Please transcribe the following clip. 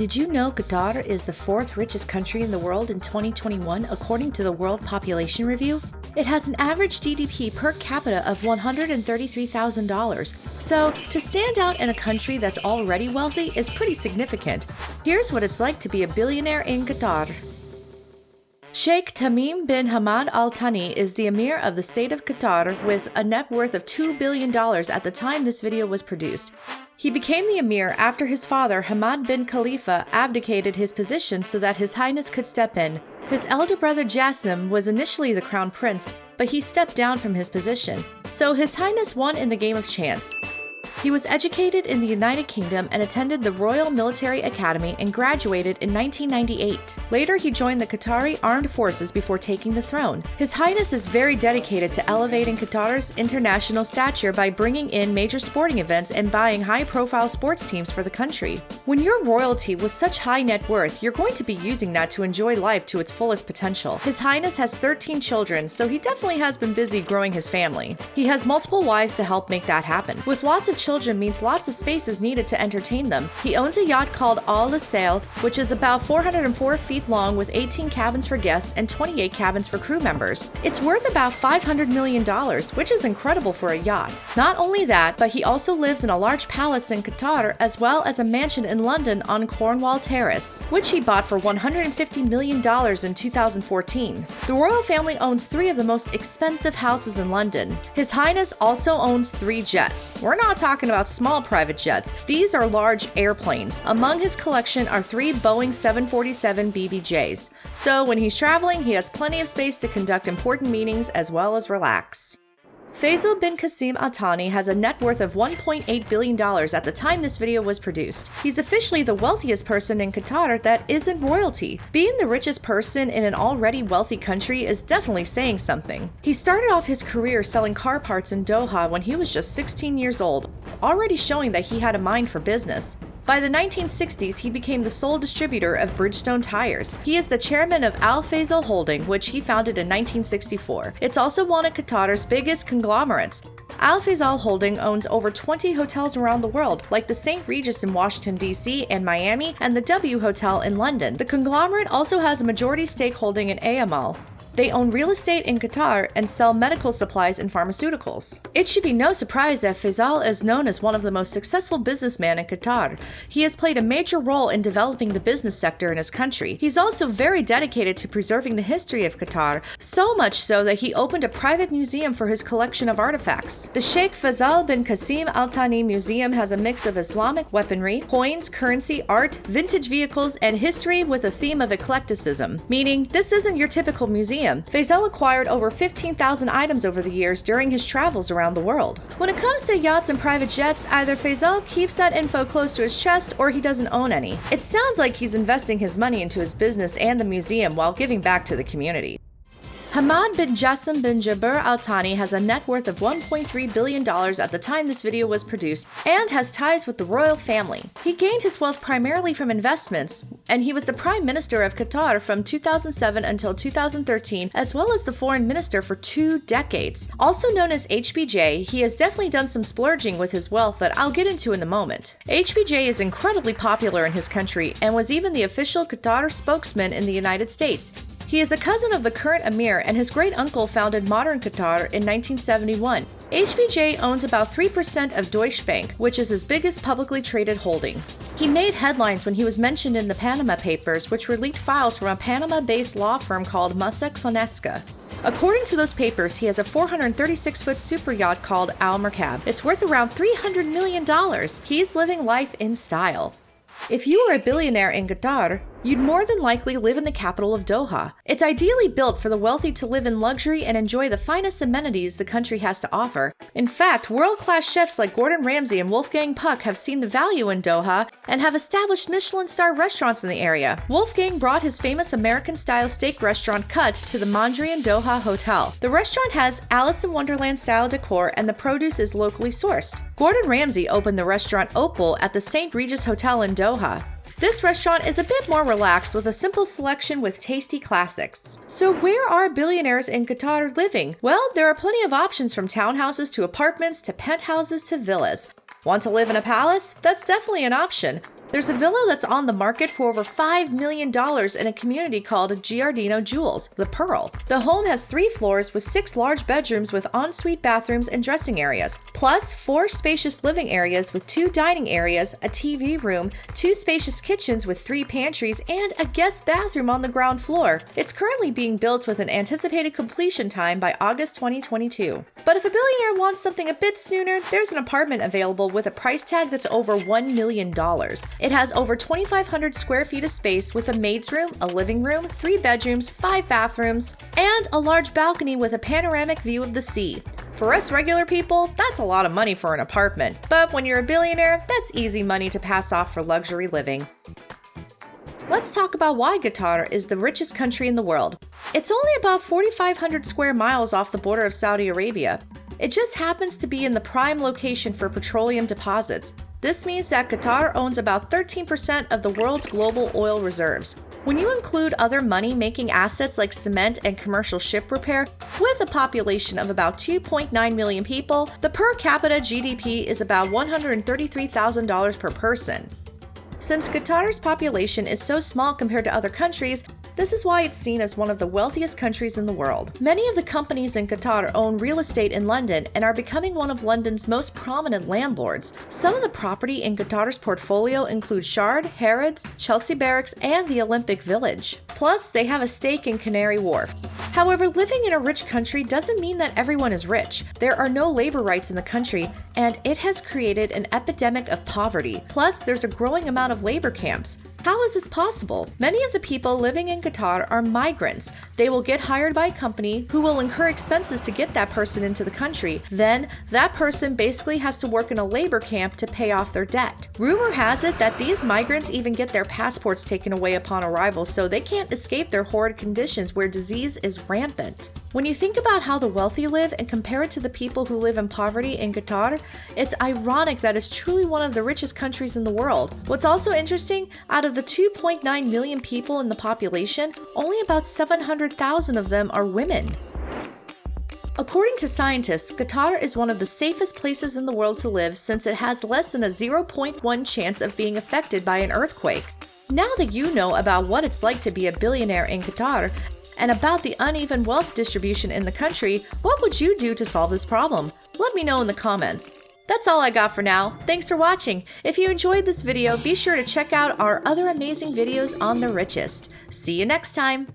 Did you know Qatar is the fourth richest country in the world in 2021 according to the World Population Review? It has an average GDP per capita of $133,000. So, to stand out in a country that's already wealthy is pretty significant. Here's what it's like to be a billionaire in Qatar. Sheikh Tamim bin Hamad Al Thani is the Emir of the state of Qatar with a net worth of $2 billion at the time this video was produced. He became the Emir after his father, Hamad bin Khalifa, abdicated his position so that His Highness could step in. His elder brother Jassim was initially the crown prince, but he stepped down from his position, so His Highness won in the game of chance. He was educated in the United Kingdom and attended the Royal Military Academy and graduated in 1998. Later, he joined the Qatari Armed Forces before taking the throne. His Highness is very dedicated to elevating Qatar's international stature by bringing in major sporting events and buying high-profile sports teams for the country. When you're royalty with such high net worth, you're going to be using that to enjoy life to its fullest potential. His Highness has 13 children, so he definitely has been busy growing his family. He has multiple wives to help make that happen. With lots of children means lots of space is needed to entertain them. He owns a yacht called Al Sail, which is about 404 feet long with 18 cabins for guests and 28 cabins for crew members. It's worth about $500 million, which is incredible for a yacht. Not only that, but he also lives in a large palace in Qatar as well as a mansion in London on Cornwall Terrace, which he bought for $150 million in 2014. The royal family owns 3 of the most expensive houses in London. His Highness also owns 3 jets. We're not talking about small private jets. These are large airplanes. Among his collection are 3 Boeing 747 BBJs. So when he's traveling, he has plenty of space to conduct important meetings as well as relax. Faisal bin Qassim Al Thani has a net worth of $1.8 billion at the time this video was produced. He's officially the wealthiest person in Qatar that isn't royalty. Being the richest person in an already wealthy country is definitely saying something. He started off his career selling car parts in Doha when he was just 16 years old, already showing that he had a mind for business. By the 1960s, he became the sole distributor of Bridgestone tires. He is the chairman of Al Faisal Holding, which he founded in 1964. It's also one of Qatar's biggest conglomerates. Al Faisal Holding owns over 20 hotels around the world, like the St. Regis in Washington, D.C. and Miami, and the W Hotel in London. The conglomerate also has a majority stake holding in AML. They own real estate in Qatar and sell medical supplies and pharmaceuticals. It should be no surprise that Faisal is known as one of the most successful businessmen in Qatar. He has played a major role in developing the business sector in his country. He's also very dedicated to preserving the history of Qatar, so much so that he opened a private museum for his collection of artifacts. The Sheikh Faisal bin Qassim Al Thani Museum has a mix of Islamic weaponry, coins, currency, art, vintage vehicles, and history with a theme of eclecticism, meaning this isn't your typical museum. Faisal acquired over 15,000 items over the years during his travels around the world. When it comes to yachts and private jets, either Faisal keeps that info close to his chest or he doesn't own any. It sounds like he's investing his money into his business and the museum while giving back to the community. Hamad bin Jassim bin Jabir Al Thani has a net worth of $1.3 billion at the time this video was produced and has ties with the royal family. He gained his wealth primarily from investments, and he was the Prime Minister of Qatar from 2007 until 2013, as well as the Foreign Minister for 2 decades. Also known as HBJ, he has definitely done some splurging with his wealth that I'll get into in a moment. HBJ is incredibly popular in his country and was even the official Qatar spokesman in the United States. He is a cousin of the current Emir, and his great-uncle founded modern Qatar in 1971. HBJ owns about 3% of Deutsche Bank, which is his biggest publicly traded holding. He made headlines when he was mentioned in the Panama Papers, which were leaked files from a Panama-based law firm called Mossack Fonseca. According to those papers, he has a 436-foot super yacht called Al Merkab. It's worth around $300 million. He's living life in style. If you were a billionaire in Qatar, you'd more than likely live in the capital of Doha. It's ideally built for the wealthy to live in luxury and enjoy the finest amenities the country has to offer. In fact, world-class chefs like Gordon Ramsay and Wolfgang Puck have seen the value in Doha and have established Michelin-star restaurants in the area. Wolfgang brought his famous American-style steak restaurant Cut to the Mondrian Doha Hotel. The restaurant has Alice in Wonderland-style decor and the produce is locally sourced. Gordon Ramsay opened the restaurant Opal at the St. Regis Hotel in Doha. This restaurant is a bit more relaxed with a simple selection with tasty classics. So where are billionaires in Qatar living? Well, there are plenty of options from townhouses to apartments to penthouses to villas. Want to live in a palace? That's definitely an option. There's a villa that's on the market for over $5 million in a community called Giardino Jewels, the Pearl. The home has 3 floors with 6 large bedrooms with ensuite bathrooms and dressing areas, plus 4 spacious living areas with 2 dining areas, a TV room, 2 spacious kitchens with 3 pantries, and a guest bathroom on the ground floor. It's currently being built with an anticipated completion time by August 2022. But if a billionaire wants something a bit sooner, there's an apartment available with a price tag that's over $1 million. It has over 2,500 square feet of space with a maid's room, a living room, 3 bedrooms, 5 bathrooms, and a large balcony with a panoramic view of the sea. For us regular people, that's a lot of money for an apartment. But when you're a billionaire, that's easy money to pass off for luxury living. Let's talk about why Qatar is the richest country in the world. It's only about 4,500 square miles off the border of Saudi Arabia. It just happens to be in the prime location for petroleum deposits. This means that Qatar owns about 13% of the world's global oil reserves. When you include other money-making assets like cement and commercial ship repair, with a population of about 2.9 million people, the per capita GDP is about $133,000 per person. Since Qatar's population is so small compared to other countries, this is why it's seen as one of the wealthiest countries in the world. Many of the companies in Qatar own real estate in London and are becoming one of London's most prominent landlords. Some of the property in Qatar's portfolio include Shard, Harrods, Chelsea Barracks, and the Olympic Village. Plus, they have a stake in Canary Wharf. However, living in a rich country doesn't mean that everyone is rich. There are no labor rights in the country, and it has created an epidemic of poverty. Plus, there's a growing amount of labor camps. How is this possible? Many of the people living in Qatar are migrants. They will get hired by a company who will incur expenses to get that person into the country. Then, that person basically has to work in a labor camp to pay off their debt. Rumor has it that these migrants even get their passports taken away upon arrival, so they can't escape their horrid conditions where disease is rampant. When you think about how the wealthy live and compare it to the people who live in poverty in Qatar, it's ironic that it's truly one of the richest countries in the world. What's also interesting, out of the 2.9 million people in the population, only about 700,000 of them are women. According to scientists, Qatar is one of the safest places in the world to live since it has less than a 0.1 chance of being affected by an earthquake. Now that you know about what it's like to be a billionaire in Qatar, and about the uneven wealth distribution in the country, what would you do to solve this problem? Let me know in the comments. That's all I got for now. Thanks for watching. If you enjoyed this video, be sure to check out our other amazing videos on the richest. See you next time.